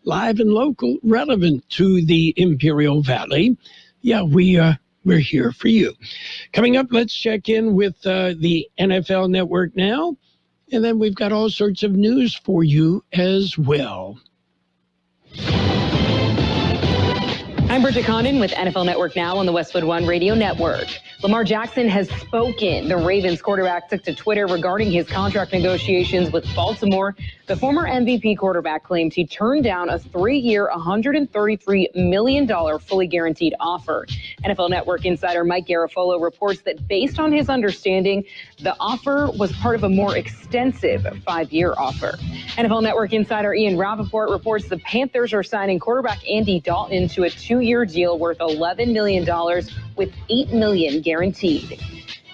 live and local, relevant to the Imperial Valley. Yeah, we're here for you. Coming up, let's check in with the NFL Network now, and then we've got all sorts of news for you as well. I'm Bridget Condon with NFL Network Now on the Westwood One Radio Network. Lamar Jackson has spoken. The Ravens quarterback took to Twitter regarding his contract negotiations with Baltimore. The former MVP quarterback claimed he turned down a 3-year, $133 million fully guaranteed offer. NFL Network insider Mike Garafolo reports that based on his understanding, the offer was part of a more extensive 5-year offer. NFL Network insider Ian Rappaport reports the Panthers are signing quarterback Andy Dalton to a 2-year deal worth $11 million with $8 million guaranteed.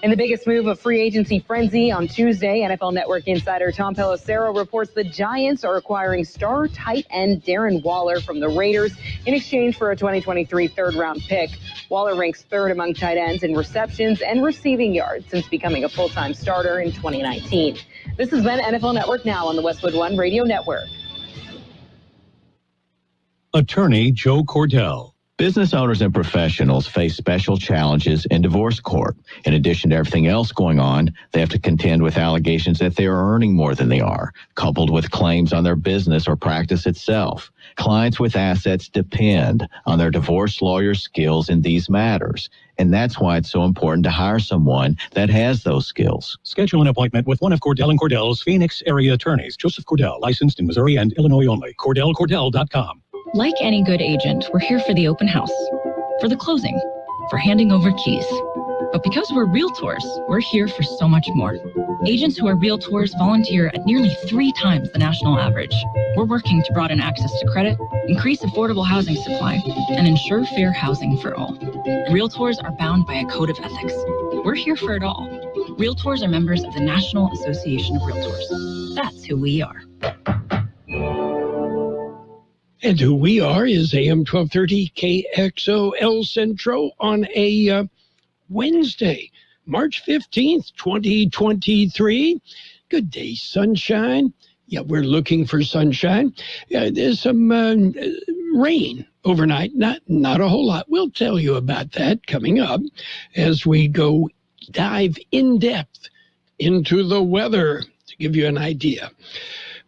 In the biggest move of free agency frenzy on Tuesday, NFL Network insider Tom Pelissero reports the Giants are acquiring star tight end Darren Waller from the Raiders in exchange for a 2023 third-round pick. Waller ranks third among tight ends in receptions and receiving yards since becoming a full-time starter in 2019. This has been NFL Network Now on the Westwood One Radio Network. Attorney Joe Cordell. Business owners and professionals face special challenges in divorce court. In addition to everything else going on, they have to contend with allegations that they are earning more than they are, coupled with claims on their business or practice itself. Clients with assets depend on their divorce lawyer's skills in these matters, and that's why it's so important to hire someone that has those skills. Schedule an appointment with one of Cordell & Cordell's Phoenix area attorneys. Joseph Cordell, licensed in Missouri and Illinois only. CordellCordell.com. Like any good agent, we're here for the open house, for the closing, for handing over keys. But because we're realtors, we're here for so much more. Agents who are realtors volunteer at nearly 3 times the national average. We're working to broaden access to credit, increase affordable housing supply, and ensure fair housing for all. Realtors are bound by a code of ethics. We're here for it all. Realtors are members of the National Association of Realtors. That's who we are. And who we are is AM 1230 KXO El Centro on a Wednesday, March 15th, 2023. Good day, sunshine. Yeah, we're looking for sunshine. There's some rain overnight, not a whole lot. We'll tell you about that coming up as we dive in depth into the weather to give you an idea.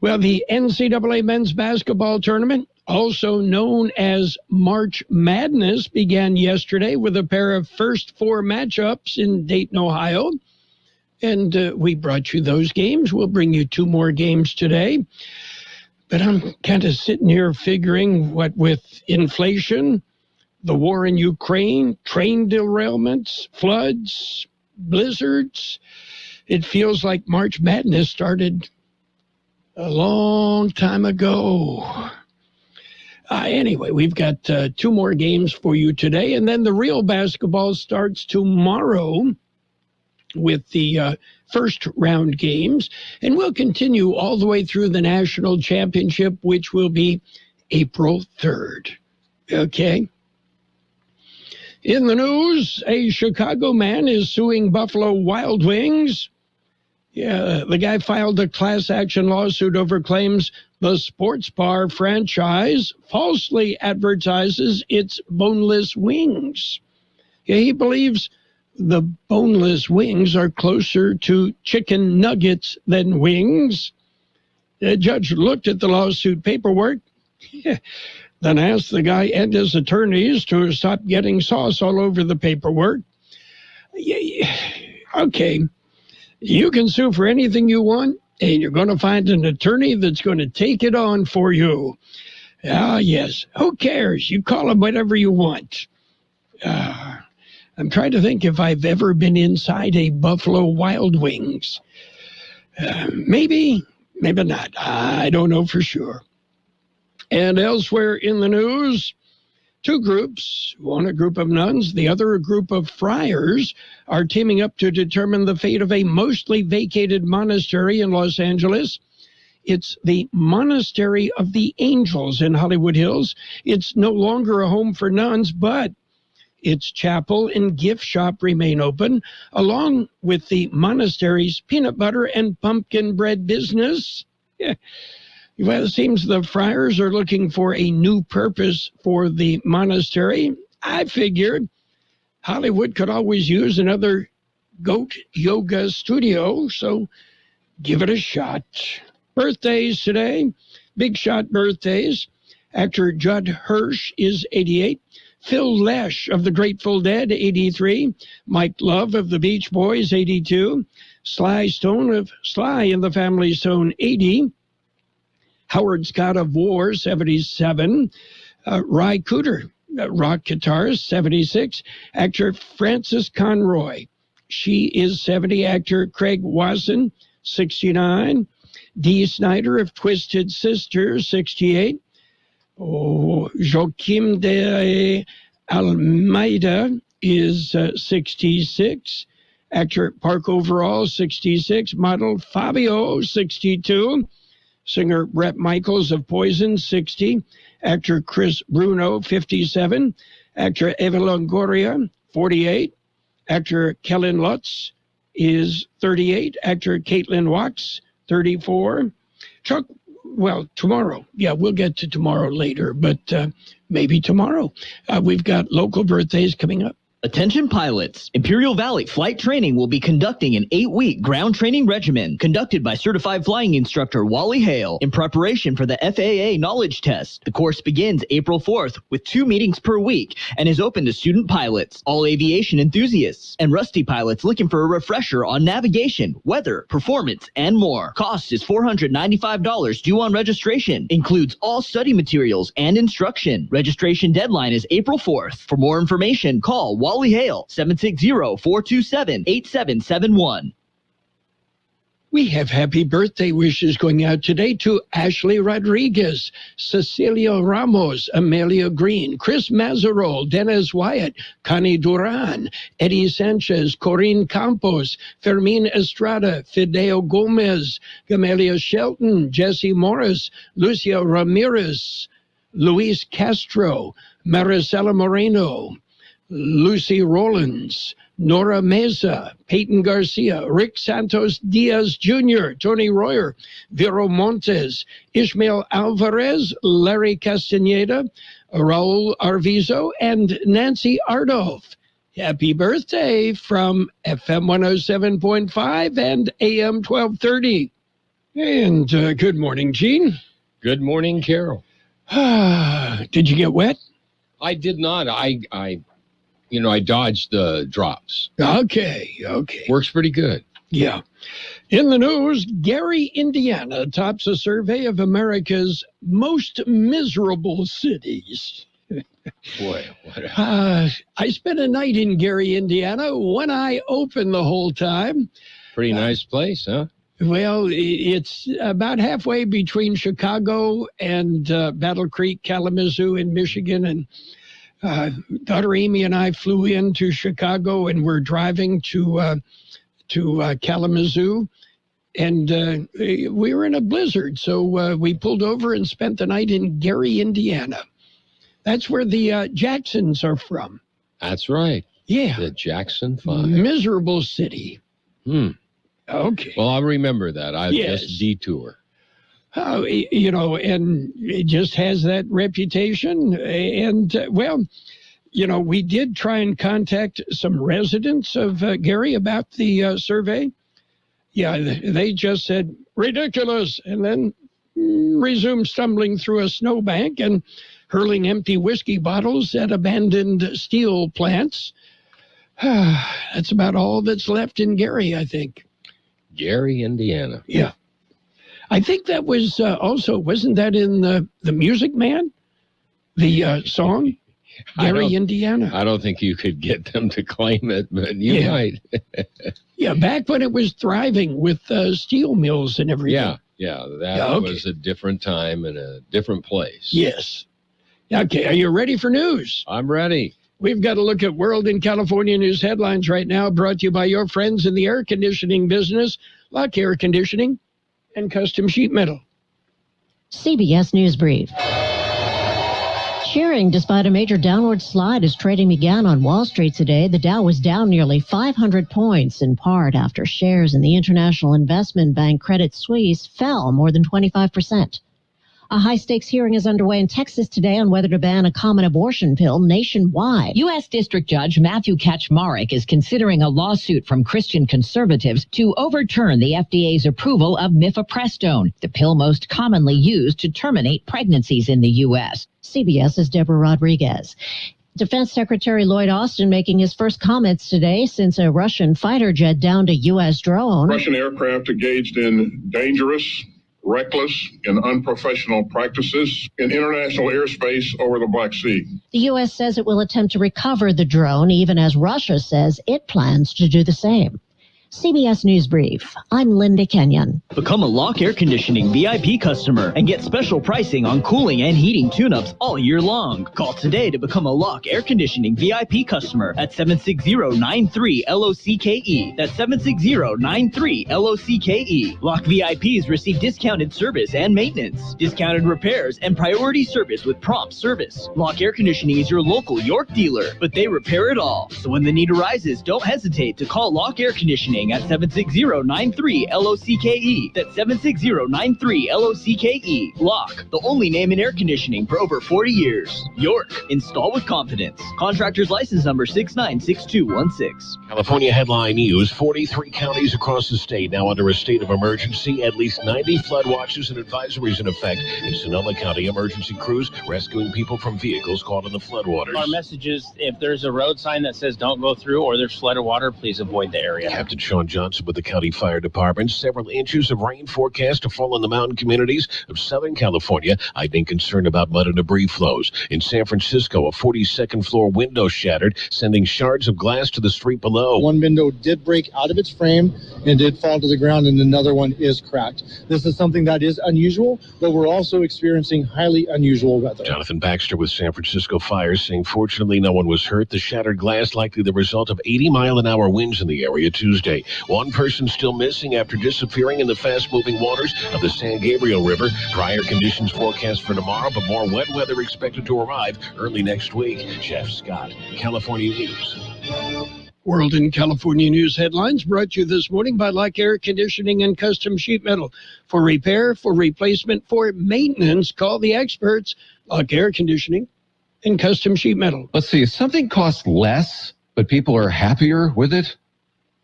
Well, the NCAA men's basketball tournament, also known as March Madness, began yesterday with a pair of first 4 matchups in Dayton, Ohio. And we brought you those games. We'll bring you 2 more games today. But I'm kind of sitting here figuring what with inflation, the war in Ukraine, train derailments, floods, blizzards, it feels like March Madness started a long time ago. Anyway, we've got 2 more games for you today, and then the real basketball starts tomorrow with the first round games, and we'll continue all the way through the national championship, which will be April 3rd. Okay? In the news, a Chicago man is suing Buffalo Wild Wings. Yeah, the guy filed a class action lawsuit over claims the sports bar franchise falsely advertises its boneless wings. Yeah, he believes the boneless wings are closer to chicken nuggets than wings. The judge looked at the lawsuit paperwork, then asked the guy and his attorneys to stop getting sauce all over the paperwork. Okay. You can sue for anything you want, and you're going to find an attorney that's going to take it on for you. Yes. Who cares? You call them whatever you want. I'm trying to think if I've ever been inside a Buffalo Wild Wings. Maybe not. I don't know for sure. And elsewhere in the news, 2 groups, one a group of nuns, the other a group of friars, are teaming up to determine the fate of a mostly vacated monastery in Los Angeles. It's the Monastery of the Angels in Hollywood Hills. It's no longer a home for nuns, but its chapel and gift shop remain open, along with the monastery's peanut butter and pumpkin bread business. Well, it seems the friars are looking for a new purpose for the monastery. I figured Hollywood could always use another goat yoga studio, so give it a shot. Birthdays today, big shot birthdays. Actor Judd Hirsch is 88. Phil Lesh of the Grateful Dead, 83. Mike Love of the Beach Boys, 82. Sly Stone of Sly and the Family Stone, 80. Howard Scott of War, 77. Ry Cooter, rock guitarist, 76. Actor Frances Conroy, she is 70. Actor Craig Wasson, 69. Dee Snider of Twisted Sister, 68. Joaquim de Almeida is 66. Actor Park Overall, 66. Model Fabio, 62. Singer Bret Michaels of Poison, 60. Actor Chris Bruno, 57. Actor Eva Longoria, 48. Actor Kellen Lutz is 38. Actor Caitlin Wax, 34. Chuck, well, tomorrow. Yeah, we'll get to tomorrow later, but maybe tomorrow. We've got local birthdays coming up. Attention pilots. Imperial Valley Flight Training will be conducting an 8-week ground training regimen conducted by certified flying instructor Wally Hale in preparation for the FAA knowledge test. The course begins April 4th with 2 meetings per week and is open to student pilots, all aviation enthusiasts, and rusty pilots looking for a refresher on navigation, weather, performance, and more. Cost is $495 due on registration. Includes all study materials and instruction. Registration deadline is April 4th. For more information, call Wally Hale, 760-427-8771. We have happy birthday wishes going out today to Ashley Rodriguez, Cecilia Ramos, Amelia Green, Chris Mazarol, Dennis Wyatt, Connie Duran, Eddie Sanchez, Corinne Campos, Fermin Estrada, Fideo Gomez, Gamelia Shelton, Jesse Morris, Lucia Ramirez, Luis Castro, Maricela Moreno, Lucy Rollins, Nora Meza, Peyton Garcia, Rick Santos Diaz Jr., Tony Royer, Vero Montes, Ishmael Alvarez, Larry Castaneda, Raul Arvizo, and Nancy Ardolf. Happy birthday from FM 107.5 and AM 1230. And good morning, Gene. Good morning, Carroll. Did you get wet? I did not. I dodged the drops. Okay. Works pretty good. Yeah. In the news, Gary, Indiana tops a survey of America's most miserable cities. Boy, I spent a night in Gary, Indiana, one eye open the whole time. Pretty nice place, huh? Well, it's about halfway between Chicago and Battle Creek, Kalamazoo in Michigan, and daughter Amy and I flew into Chicago and we're driving to Kalamazoo, and we were in a blizzard. So we pulled over and spent the night in Gary, Indiana. That's where the Jacksons are from. That's right. Yeah. The Jackson 5. Miserable city. Okay. Well, I'll remember that. I'll Yes. just detour. And it just has that reputation. And, we did try and contact some residents of Gary about the survey. Yeah, they just said, ridiculous, and then resumed stumbling through a snowbank and hurling empty whiskey bottles at abandoned steel plants. That's about all that's left in Gary, I think. Gary, Indiana. Yeah. I think that was also, wasn't that in the Music Man? The song? Gary, Indiana. I don't think you could get them to claim it, but you might. Yeah, back when it was thriving with steel mills and everything. Yeah, that was a different time and a different place. Yes. Okay, are you ready for news? I'm ready. We've got a look at World and California news headlines right now, brought to you by your friends in the air conditioning business, Luck Air Conditioning and Custom Sheet Metal. CBS News Brief. Cheering despite a major downward slide as trading began on Wall Street today. The Dow was down nearly 500 points, in part after shares in the international investment bank Credit Suisse fell more than 25%. A high-stakes hearing is underway in Texas today on whether to ban a common abortion pill nationwide. U.S. District Judge Matthew Kaczmarek is considering a lawsuit from Christian conservatives to overturn the FDA's approval of mifepristone, the pill most commonly used to terminate pregnancies in the U.S. CBS's Deborah Rodriguez. Defense Secretary Lloyd Austin making his first comments today since a Russian fighter jet downed a U.S. drone. Russian aircraft engaged in dangerous, reckless, and unprofessional practices in international airspace over the Black Sea. The U.S. says it will attempt to recover the drone, even as Russia says it plans to do the same. CBS News Brief. I'm Linda Kenyon. Become a Lock Air Conditioning VIP customer and get special pricing on cooling and heating tune-ups all year long. Call today to become a Lock Air Conditioning VIP customer at 760-93-LOCKE. That's 760-93-LOCKE. Lock VIPs receive discounted service and maintenance, discounted repairs, and priority service with prompt service. Lock Air Conditioning is your local York dealer, but they repair it all. So when the need arises, don't hesitate to call Lock Air Conditioning at 760-93-LOCKE. That's 760-93-LOCKE. Lock, the only name in air conditioning for over 40 years. York, install with confidence. Contractor's license number 696216. California headline news: 43 counties across the state now under a state of emergency. At least 90 flood watches and advisories in effect in Sonoma County. Emergency crews rescuing people from vehicles caught in the floodwaters. Our message is, if there's a road sign that says don't go through or there's flooded water, please avoid the area. Captain Sean Johnson with the County Fire Department. Several inches of rain forecast to fall in the mountain communities of Southern California. Heightened concern about mud and debris flows. In San Francisco, a 42nd floor window shattered, sending shards of glass to the street below. One window did break out of its frame and did fall to the ground, and another one is cracked. This is something that is unusual, but we're also experiencing highly unusual weather. Jonathan Baxter with San Francisco Fire saying fortunately no one was hurt. The shattered glass likely the result of 80-mile-an-hour winds in the area Tuesday. One person still missing after disappearing in the fast-moving waters of the San Gabriel River. Drier conditions forecast for tomorrow, but more wet weather expected to arrive early next week. Jeff Scott, California News. World in California News headlines brought to you this morning by Lock Air Conditioning and Custom Sheet Metal. For repair, for replacement, for maintenance, call the experts. Lock Air Conditioning and Custom Sheet Metal. Let's see, if something costs less, but people are happier with it,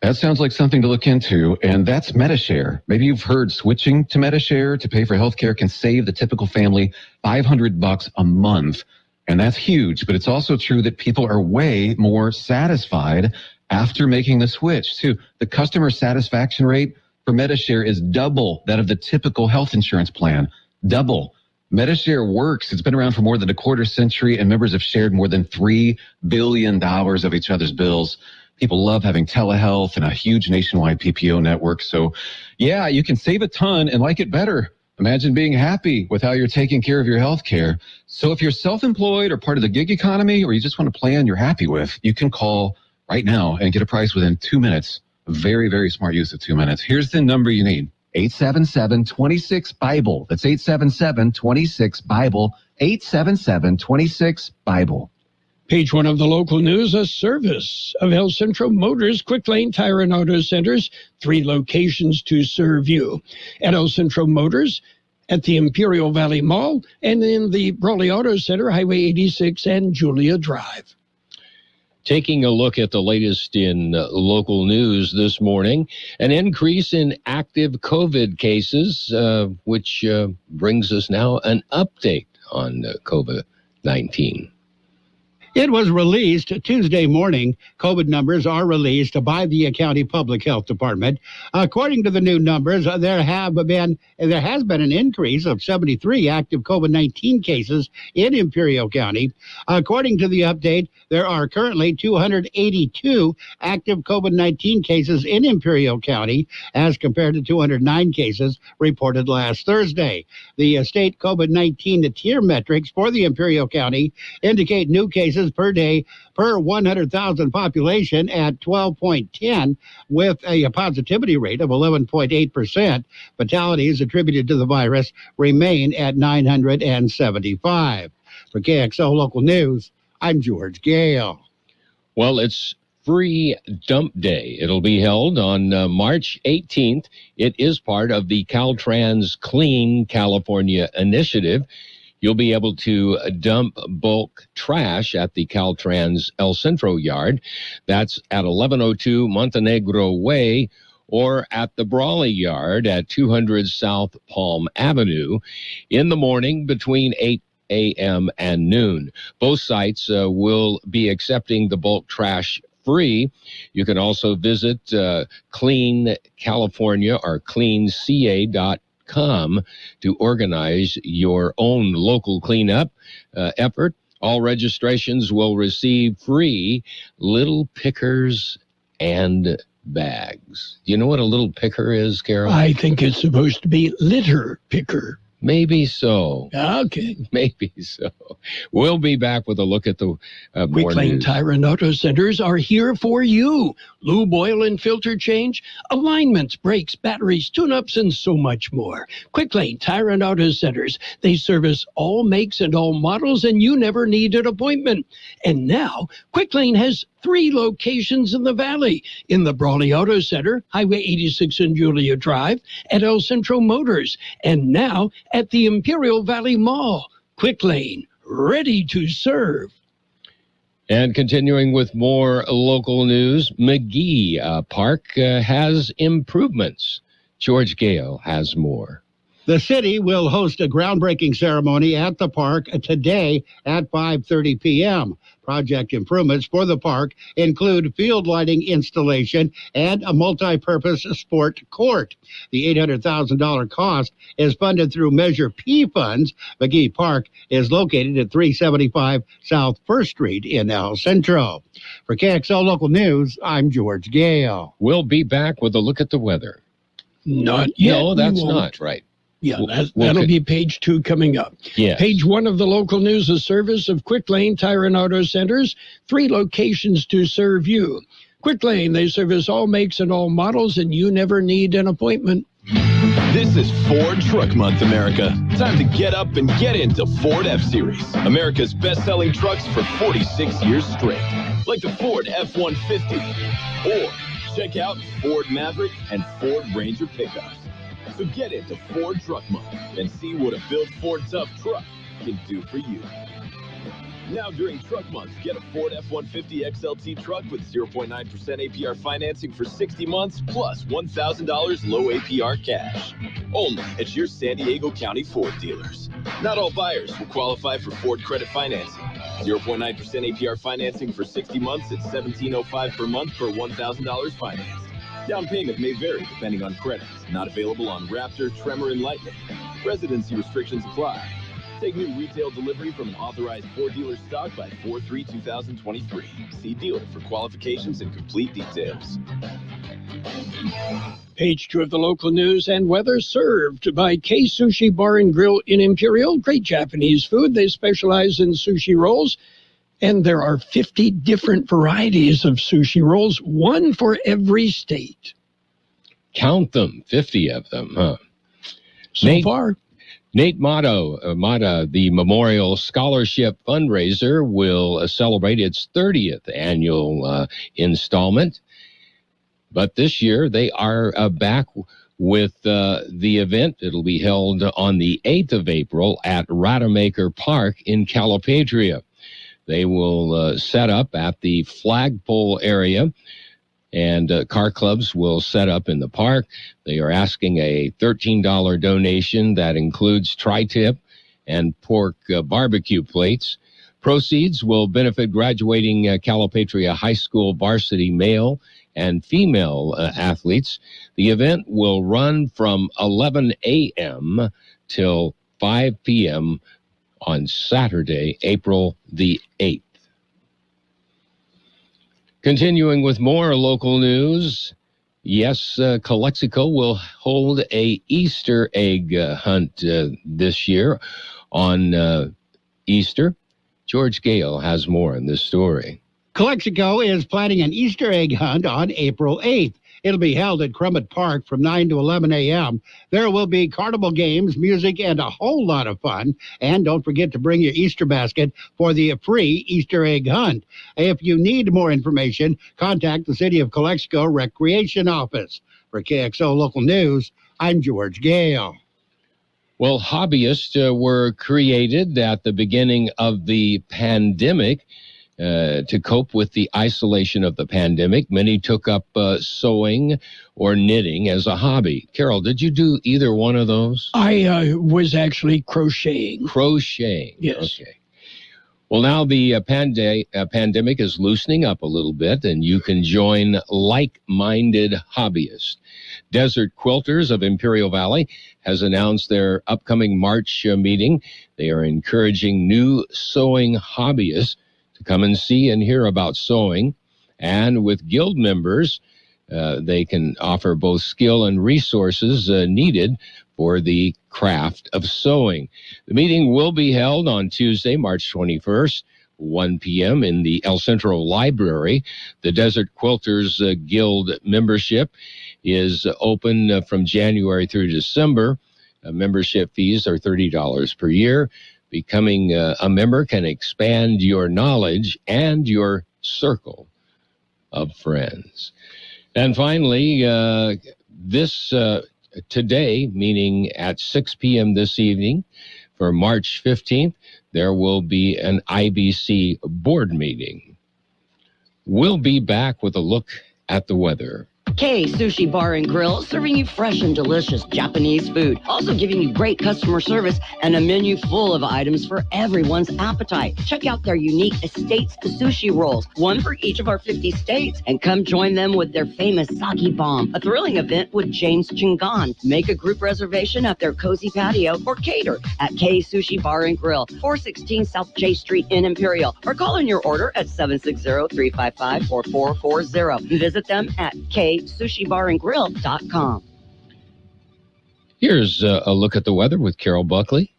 that sounds like something to look into, and that's MediShare. Maybe you've heard switching to MediShare to pay for healthcare can save the typical family $500 a month, and that's huge. But it's also true that people are way more satisfied after making the switch, too. The customer satisfaction rate for MediShare is double that of the typical health insurance plan. Double. MediShare works. It's been around for more than a quarter century, and members have shared more than $3 billion of each other's bills. People love having telehealth and a huge nationwide PPO network. So, yeah, you can save a ton and like it better. Imagine being happy with how you're taking care of your health care. So if you're self-employed or part of the gig economy, or you just want a plan you're happy with, you can call right now and get a price within 2 minutes. A very, very smart use of 2 minutes. Here's the number you need. 877-26-BIBLE. That's 877-26-BIBLE. 877-26-BIBLE. Page one of the local news, a service of El Centro Motors Quick Lane Tire and Auto Centers, 3 locations to serve you. At El Centro Motors, at the Imperial Valley Mall, and in the Brawley Auto Center, Highway 86 and Julia Drive. Taking a look at the latest in local news this morning, an increase in active COVID cases, which brings us now an update on COVID-19. It was released Tuesday morning. COVID numbers are released by the County Public Health Department. According to the new numbers, there has been an increase of 73 active COVID-19 cases in Imperial County. According to the update, there are currently 282 active COVID-19 cases in Imperial County, as compared to 209 cases reported last Thursday. The state COVID-19 tier metrics for the Imperial County indicate new cases per day per 100,000 population at 12.10, with a positivity rate of 11.8%. Fatalities attributed to the virus remain at 975. For KXO Local News, I'm George Gale. Well, it's Free Dump Day. It'll be held on March 18th. It is part of the Caltrans Clean California initiative. You'll be able to dump bulk trash at the Caltrans El Centro yard. That's at 1102 Montenegro Way, or at the Brawley yard at 200 South Palm Avenue in the morning between 8 a.m. and noon. Both sites will be accepting the bulk trash free. You can also visit Clean California or cleanca.com to organize your own local cleanup effort. All registrations will receive free little pickers and bags. Do you know what a little picker is, Carroll? I think it's supposed to be litter picker. Maybe so. Okay. Maybe so. We'll be back with a look at the more Quick Lane news. Tire and Auto Centers are here for you. Lube, oil, and filter change, alignments, brakes, batteries, tune-ups, and so much more. Quick Lane Tire and Auto Centers. They service all makes and all models, and you never need an appointment. And now, Quick Lane has 3 locations in the Valley. In the Brawley Auto Center, Highway 86 and Julia Drive, at El Centro Motors, and now at the Imperial Valley Mall. Quick Lane, ready to serve. And continuing with more local news, McGee Park has improvements. George Gale has more. The city will host a groundbreaking ceremony at the park today at 5:30 p.m. Project improvements for the park include field lighting installation and a multi-purpose sport court. The $800,000 cost is funded through Measure P funds. McGee Park is located at 375 South 1st Street in El Centro. For KXL Local News, I'm George Gale. We'll be back with a look at the weather. Not yet. No, that's we won't. not right. Yeah, that'll be page 2 coming up. Yes. Page 1 of the local news, a service of Quick Lane Tire and Auto Centers, 3 locations to serve you. Quick Lane, they service all makes and all models, and you never need an appointment. This is Ford Truck Month, America. Time to get up and get into Ford F-Series, America's best-selling trucks for 46 years straight. Like the Ford F-150, or check out Ford Maverick and Ford Ranger pickups. So get into Ford Truck Month and see what a built Ford Tough truck can do for you. Now during Truck Month, get a Ford F-150 XLT truck with 0.9% APR financing for 60 months plus $1,000 low APR cash. Only at your San Diego County Ford dealers. Not all buyers will qualify for Ford credit financing. 0.9% APR financing for 60 months at $1,705 per month per $1,000 financed. Down payment may vary depending on credit. Not available on Raptor, Tremor, and Lightning. Residency restrictions apply. Take new retail delivery from an authorized Ford dealer stock by 4/3/2023. See dealer for qualifications and complete details. Page 2 of the local news and weather, served by K Sushi Bar and Grill in Imperial. Great Japanese food. They specialize in sushi rolls. And there are 50 different varieties of sushi rolls, one for every state. Count them, 50 of them, huh? So far. Nate Mata, the Memorial Scholarship Fundraiser, will celebrate its 30th annual installment. But this year, they are back with the event. It'll be held on the 8th of April at Rademacher Park in Calipatria. They will set up at the flagpole area, and car clubs will set up in the park. They are asking a $13 donation that includes tri-tip and pork barbecue plates. Proceeds will benefit graduating Calipatria High School varsity male and female athletes. The event will run from 11 a.m. till 5 p.m. on Saturday, April the 8th. Continuing with more local news, yes, Calexico will hold a Easter egg hunt this year on Easter. George Gale has more in this story. Calexico is planning an Easter egg hunt on April 8th. It'll be held at Crummett Park from 9 to 11 a.m. There will be carnival games, music, and a whole lot of fun. And don't forget to bring your Easter basket for the free Easter egg hunt. If you need more information, contact the City of Kxo Recreation Office. For KXO Local News, I'm George Gale. Well, hobbyists were created at the beginning of the pandemic to cope with the isolation of the pandemic. Many took up sewing or knitting as a hobby. Carroll, did you do either one of those? I was actually crocheting. Crocheting. Yes. Okay. Well, now the pandemic is loosening up a little bit, and you can join like-minded hobbyists. Desert Quilters of Imperial Valley has announced their upcoming March meeting. They are encouraging new sewing hobbyists to come and see and hear about sewing. And with guild members, they can offer both skill and resources needed for the craft of sewing. The meeting will be held on Tuesday, March 21st, 1 p.m. in the El Centro Library. The Desert Quilters Guild membership is open from January through December. Membership fees are $30 per year. Becoming a member can expand your knowledge and your circle of friends. And finally, today, meaning at 6 p.m. this evening, for March 15th, there will be an IBC board meeting. We'll be back with a look at the weather. Kxo Sushi Bar and Grill, serving you fresh and delicious Japanese food. Also giving you great customer service and a menu full of items for everyone's appetite. Check out their unique Estates sushi rolls, one for each of our 50 states. And come join them with their famous sake bomb, a thrilling event with James Chingon. Make a group reservation at their cozy patio or cater at Kxo Sushi Bar and Grill, 416 South J Street in Imperial. Or call in your order at 760-355-4440. Visit them at KSushiBarandGrill.com. Here's a look at the weather with Carol Buckley.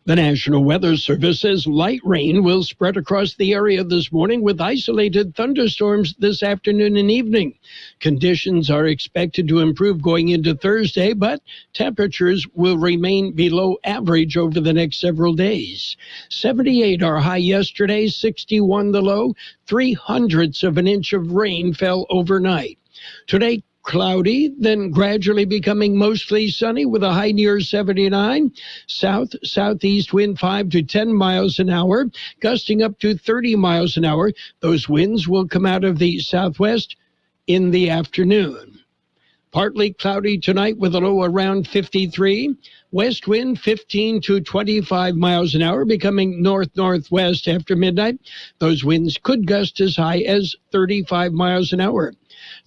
The National Weather Service says light rain will spread across the area this morning with isolated thunderstorms this afternoon and evening. Conditions are expected to improve going into Thursday, but temperatures will remain below average over the next several days. 78 our high yesterday, 61 the low. 0.03 of an inch of rain fell overnight. Today, cloudy, then gradually becoming mostly sunny with a high near 79. Southeast wind 5 to 10 miles an hour, gusting up to 30 miles an hour. Those winds will come out of the southwest in the afternoon. Partly cloudy tonight with a low around 53. West wind 15 to 25 miles an hour, becoming north-northwest after midnight. Those winds could gust as high as 35 miles an hour.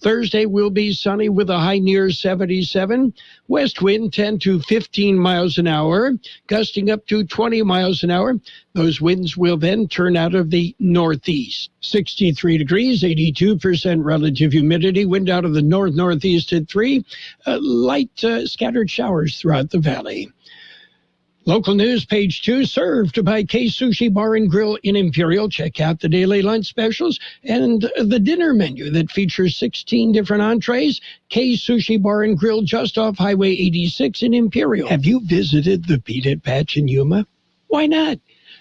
Thursday will be sunny with a high near 77. West wind 10 to 15 miles an hour, gusting up to 20 miles an hour. Those winds will then turn out of the northeast. 63 degrees, 82% relative humidity. Wind out of the north-northeast at 3. Light scattered showers throughout the valley. Local news, page 2, served by Kxo Sushi Bar and Grill in Imperial. Check out the daily lunch specials and the dinner menu that features 16 different entrees. Kxo Sushi Bar and Grill just off Highway 86 in Imperial. Have you visited the Peanut Patch in Yuma? Why not?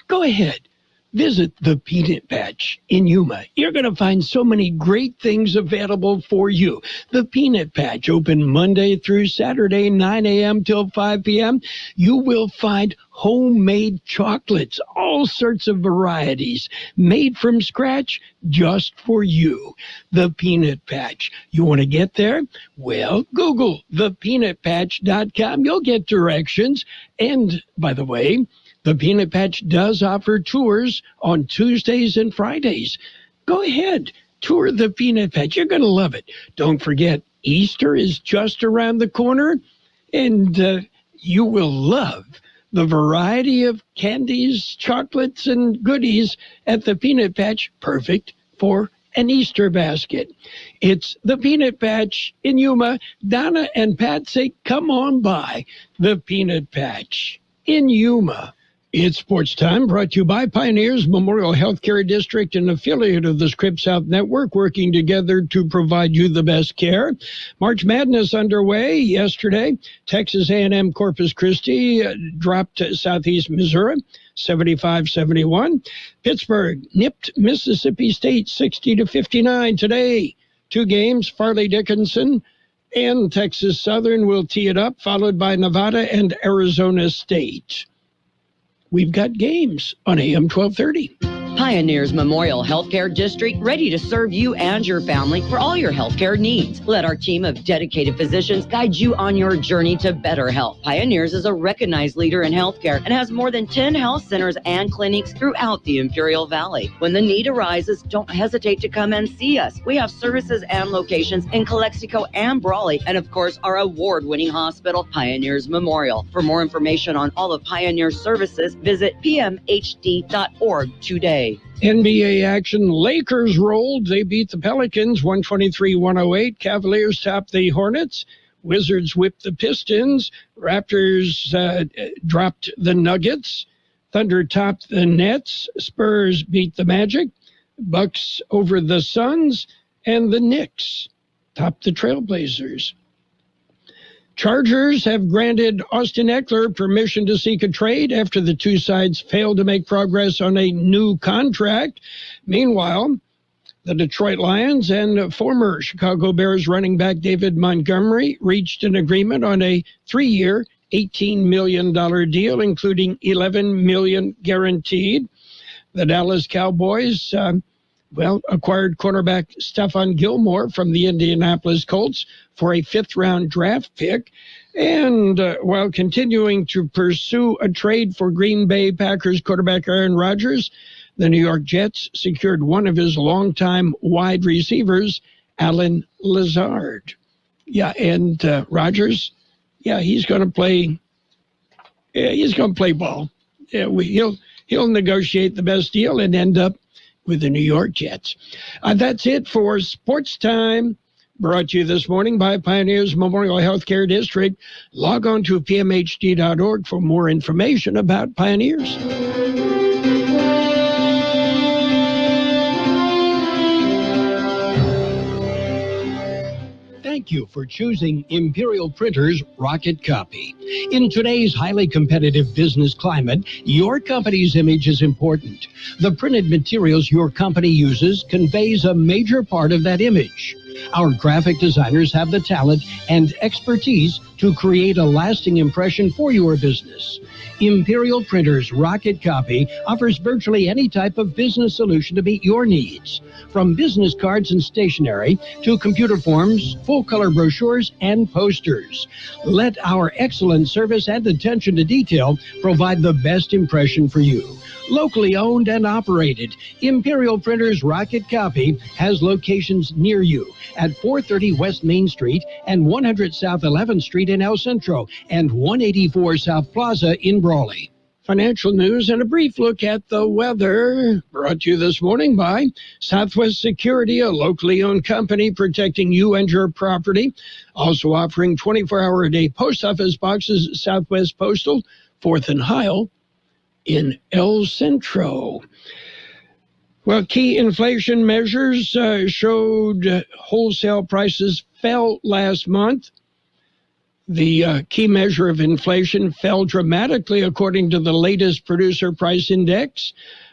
Go ahead. Visit the Peanut Patch in Yuma. You're going to find so many great things available for you. The Peanut Patch, open Monday through Saturday, 9 a.m. till 5 p.m. You will find homemade chocolates, all sorts of varieties, made from scratch just for you. The Peanut Patch. You want to get there? Well, Google thepeanutpatch.com. You'll get directions. And, by the way, the Peanut Patch does offer tours on Tuesdays and Fridays. Go ahead, tour the Peanut Patch. You're going to love it. Don't forget, Easter is just around the corner, and you will love the variety of candies, chocolates, and goodies at the Peanut Patch, perfect for an Easter basket. It's the Peanut Patch in Yuma. Donna and Pat say, come on by the Peanut Patch in Yuma. It's Sports Time, brought to you by Pioneers Memorial Healthcare District, an affiliate of the Scripps South Network, working together to provide you the best care. March Madness underway yesterday. Texas A&M Corpus Christi dropped Southeast Missouri 75-71. Pittsburgh nipped Mississippi State 60-59 today. 2 games, Farley Dickinson and Texas Southern will tee it up, followed by Nevada and Arizona State. We've got games on AM 1230. Pioneers Memorial Healthcare District, ready to serve you and your family for all your healthcare needs. Let our team of dedicated physicians guide you on your journey to better health. Pioneers is a recognized leader in healthcare and has more than 10 health centers and clinics throughout the Imperial Valley. When the need arises, don't hesitate to come and see us. We have services and locations in Calexico and Brawley, and of course, our award-winning hospital, Pioneers Memorial. For more information on all of Pioneer's services, visit pmhd.org today. NBA action. Lakers rolled. They beat the Pelicans 123-108. Cavaliers topped the Hornets. Wizards whipped the Pistons. Raptors dropped the Nuggets. Thunder topped the Nets. Spurs beat the Magic. Bucks over the Suns. And the Knicks topped the Trailblazers. Chargers have granted Austin Eckler permission to seek a trade after the two sides failed to make progress on a new contract. Meanwhile, the Detroit Lions and former Chicago Bears running back David Montgomery reached an agreement on a 3-year, $18 million deal, including $11 million guaranteed. The Dallas Cowboys acquired cornerback Stephon Gilmore from the Indianapolis Colts for a 5th-round draft pick. And while continuing to pursue a trade for Green Bay Packers quarterback Aaron Rodgers, the New York Jets secured one of his longtime wide receivers, Alan Lazard. Yeah, and Rodgers, he's going to play. He's going to play ball. He'll negotiate the best deal and end up with the New York Jets. That's it for Sports Time, brought to you this morning by Pioneers Memorial Healthcare District. Log on to pmhd.org for more information about Pioneers. Thank you for choosing Imperial Printers Rocket Copy. In today's highly competitive business climate, your company's image is important. The printed materials your company uses conveys a major part of that image. Our graphic designers have the talent and expertise to create a lasting impression for your business. Imperial Printers Rocket Copy offers virtually any type of business solution to meet your needs, from business cards and stationery to computer forms, full-color brochures, and posters. Let our excellent service and attention to detail provide the best impression for you. Locally owned and operated, Imperial Printers Rocket Copy has locations near you at 430 West Main Street and 100 South 11th Street in El Centro and 184 South Plaza in Brawley. Financial news and a brief look at the weather, brought to you this morning by Southwest Security, a locally owned company protecting you and your property. Also offering 24-hour-a-day post office boxes, Southwest Postal, 4th and Heil in El Centro. Well, key inflation measures showed wholesale prices fell last month. The key measure of inflation fell dramatically according to the latest Producer Price Index.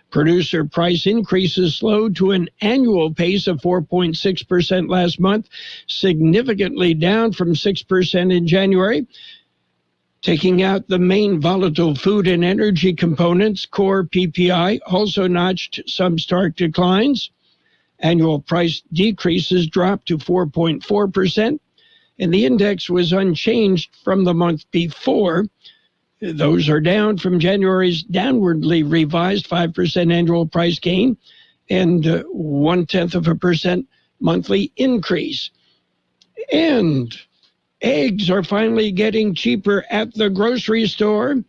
Producer price increases slowed to an annual pace of 4.6% last month, significantly down from 6% in January. Taking out the main volatile food and energy components, core PPI also notched some stark declines. Annual price decreases dropped to 4.4%, and the index was unchanged from the month before. Those are down from January's downwardly revised 5% annual price gain and 0.1% monthly increase. And eggs are finally getting cheaper at the grocery store.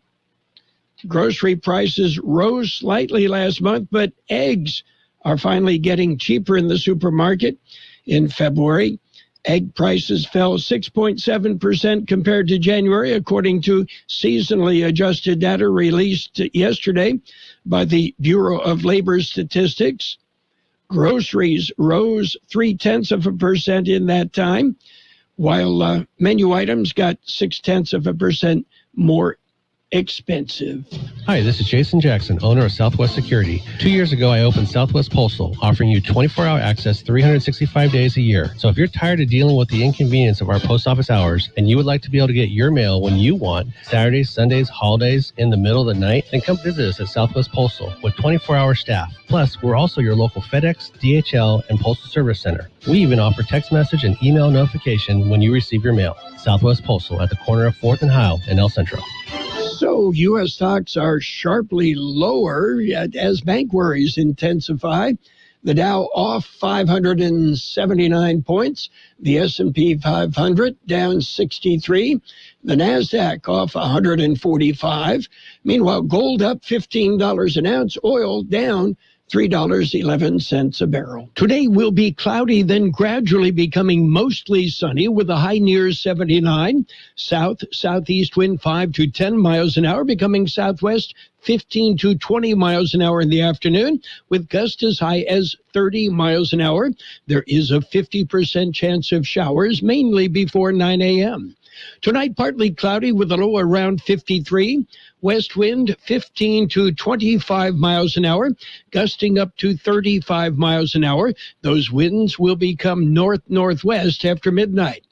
Grocery prices rose slightly last month, but eggs are finally getting cheaper in the supermarket. In February, Egg prices fell 6.7% compared to January, according to seasonally adjusted data released yesterday by the Bureau of Labor Statistics. Groceries rose 0.3% in that time, while menu items got 0.6% more expensive. Hi, this is Jason Jackson, owner of Southwest Security. 2 years ago, I opened Southwest Postal, offering you 24-hour access 365 days a year. So if you're tired of dealing with the inconvenience of our post office hours and you would like to be able to get your mail when you want, Saturdays, Sundays, holidays, in the middle of the night, then come visit us at Southwest Postal with 24-hour staff. Plus, we're also your local FedEx, DHL, and Postal Service Center. We even offer text message and email notification when you receive your mail. Southwest Postal at the corner of 4th and Heil in El Centro. So U.S. stocks are sharply lower as bank worries intensify. The Dow off 579 points. The S&P 500 down 63. The NASDAQ off 145. Meanwhile, gold up $15 an ounce. Oil down $3.11 a barrel. Today will be cloudy, then gradually becoming mostly sunny with a high near 79. Southeast wind 5 to 10 miles an hour, becoming southwest 15 to 20 miles an hour in the afternoon, with gusts as high as 30 miles an hour. There is a 50% chance of showers, mainly before 9 a.m. Tonight, partly cloudy with a low around 53. West wind 15 to 25 miles an hour, gusting up to 35 miles an hour. Those winds will become north-northwest after midnight.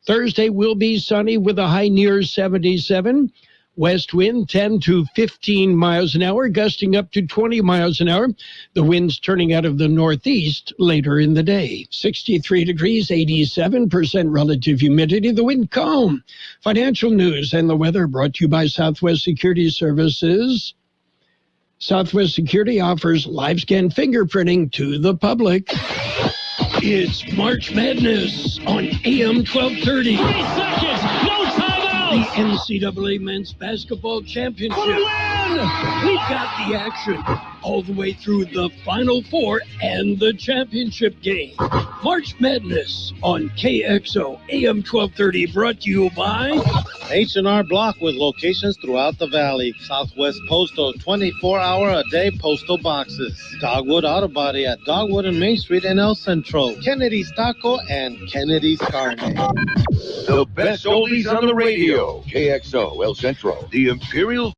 Thursday will be sunny with a high near 77. West wind 10 to 15 miles an hour, gusting up to 20 miles an hour. The winds turning out of the northeast later in the day. 63 degrees, 87% relative humidity. The wind calm. Financial news and the weather brought to you by Southwest Security Services. Southwest Security offers live scan fingerprinting to the public. It's March Madness on AM 1230. 3 seconds, no timeout! The NCAA Men's Basketball Championship. For the win! We got the action all the way through the Final Four and the championship game. March Madness on KXO AM 1230, brought to you by H&R Block with locations throughout the valley. Southwest Postal, 24-hour-a-day postal boxes. Dogwood Auto Body at Dogwood and Main Street in El Centro. Kennedy's Taco and Kennedy's Carne. The best oldies on the radio. KXO El Centro, the Imperial.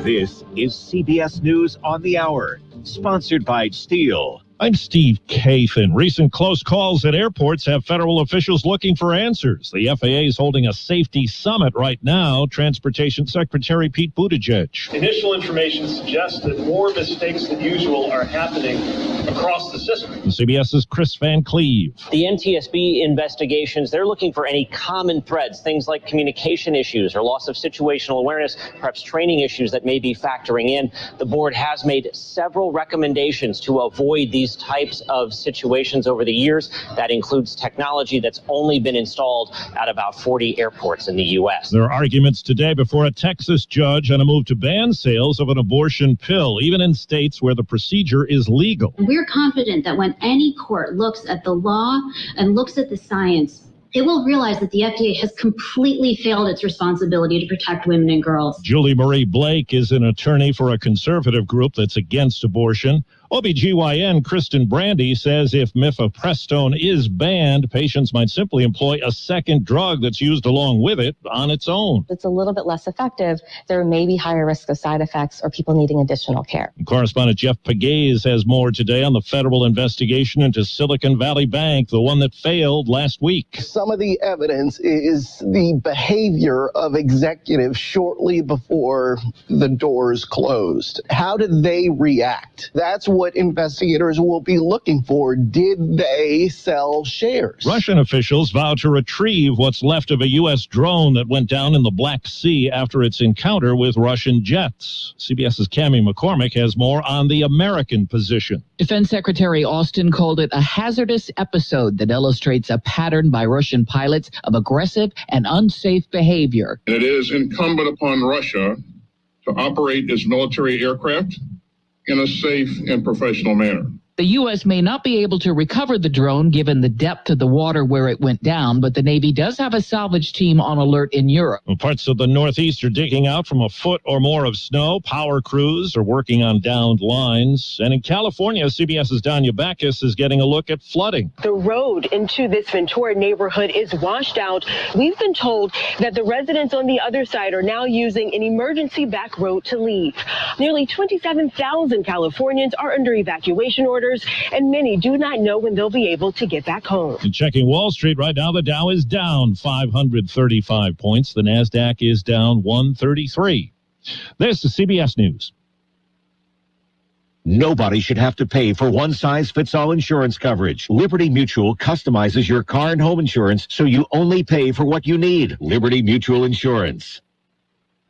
This is CBS News on the Hour, sponsored by Steele. I'm Steve Kathan. Recent close calls at airports have federal officials looking for answers. The FAA is holding a safety summit right now. Transportation Secretary Pete Buttigieg. Initial information suggests that more mistakes than usual are happening across the system. CBS's Chris Van Cleve. The NTSB investigations, they're looking for any common threads, things like communication issues or loss of situational awareness, perhaps training issues that may be factoring in. The board has made several recommendations to avoid these types of situations over the years. That includes technology that's only been installed at about 40 airports in the U.S. There are arguments today before a Texas judge on a move to ban sales of an abortion pill, even in states where the procedure is legal. We're confident that when any court looks at the law and looks at the science, it will realize that the FDA has completely failed its responsibility to protect women and girls. Julie Marie Blake is an attorney for a conservative group that's against abortion. OBGYN Kristen Brandy says if mifepristone is banned, patients might simply employ a second drug that's used along with it on its own. It's a little bit less effective. There may be higher risk of side effects or people needing additional care. Correspondent Jeff Pegues has more today on the federal investigation into Silicon Valley Bank, the one that failed last week. Some of the evidence is the behavior of executives shortly before the doors closed. How did they react? That's what investigators will be looking for. Did they sell shares? Russian officials vow to retrieve what's left of a U.S. drone that went down in the Black Sea after its encounter with Russian jets. CBS's Cammie McCormick has more on the American position. Defense Secretary Austin called it a hazardous episode that illustrates a pattern by Russian pilots of aggressive and unsafe behavior. It is incumbent upon Russia to operate its military aircraft in a safe and professional manner. The U.S. may not be able to recover the drone given the depth of the water where it went down, but the Navy does have a salvage team on alert in Europe. Well, parts of the Northeast are digging out from a foot or more of snow. Power crews are working on downed lines. And in California, CBS's Danya Backus is getting a look at flooding. The road into this Ventura neighborhood is washed out. We've been told that the residents on the other side are now using an emergency back road to leave. Nearly 27,000 Californians are under evacuation orders, and many do not know when they'll be able to get back home. And checking Wall Street right now, the Dow is down 535 points. The NASDAQ is down 133. This is CBS News. Nobody should have to pay for one-size-fits-all insurance coverage. Liberty Mutual customizes your car and home insurance so you only pay for what you need. Liberty Mutual Insurance.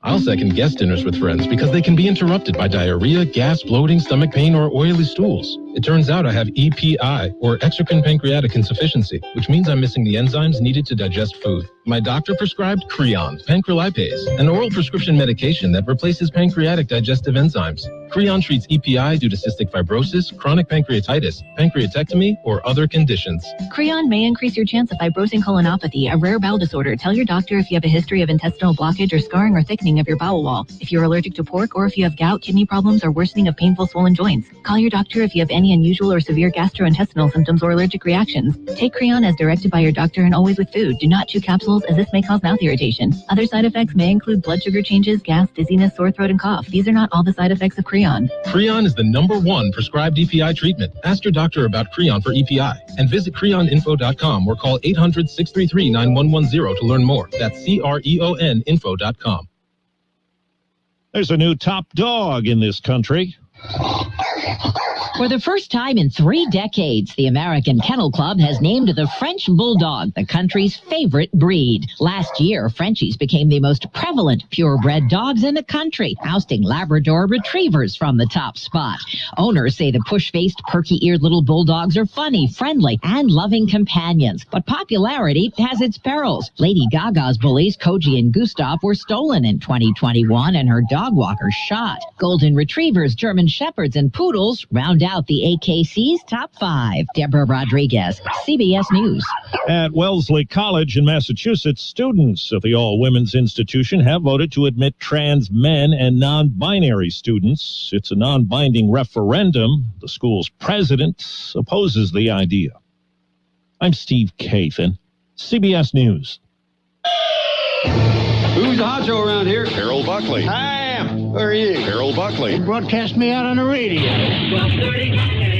I'll second guest dinners with friends because they can be interrupted by diarrhea, gas, bloating, stomach pain, or oily stools. It turns out I have EPI, or exocrine pancreatic insufficiency, which means I'm missing the enzymes needed to digest food. My doctor prescribed Creon, pancrelipase, an oral prescription medication that replaces pancreatic digestive enzymes. Creon treats EPI due to cystic fibrosis, chronic pancreatitis, pancreatectomy, or other conditions. Creon may increase your chance of fibrosing colonopathy, a rare bowel disorder. Tell your doctor if you have a history of intestinal blockage or scarring or thickening of your bowel wall. If you're allergic to pork, or if you have gout, kidney problems, or worsening of painful swollen joints. Call your doctor if you have any unusual or severe gastrointestinal symptoms or allergic reactions. Take Creon as directed by your doctor and always with food. Do not chew capsules, as this may cause mouth irritation. Other side effects may include blood sugar changes, gas, dizziness, sore throat, and cough. These are not all the side effects of Creon. Creon is the #1 prescribed EPI treatment. Ask your doctor about Creon for EPI and visit creoninfo.com or call 800-633-9110 to learn more. That's CREONinfo.com. There's a new top dog in this country. For the first time in 3 decades, the American Kennel Club has named the French Bulldog the country's favorite breed. Last year, Frenchies became the most prevalent purebred dogs in the country, ousting Labrador Retrievers from the top spot. Owners say the push-faced, perky-eared little bulldogs are funny, friendly, and loving companions. But popularity has its perils. Lady Gaga's bullies, Koji and Gustav, were stolen in 2021 and her dog walker shot. Golden Retrievers, German Shepherds, and Poodles round out the AKC's top 5. Deborah Rodriguez, CBS News. At Wellesley College in Massachusetts, students of the all-women's institution have voted to admit trans men and non-binary students. It's a non-binding referendum. The school's president opposes the idea. I'm Steve Kathan, CBS News. Who's the honcho around here? Carroll Buckley. I am. Who are you? Carroll Buckley. You broadcast me out on the radio. 1230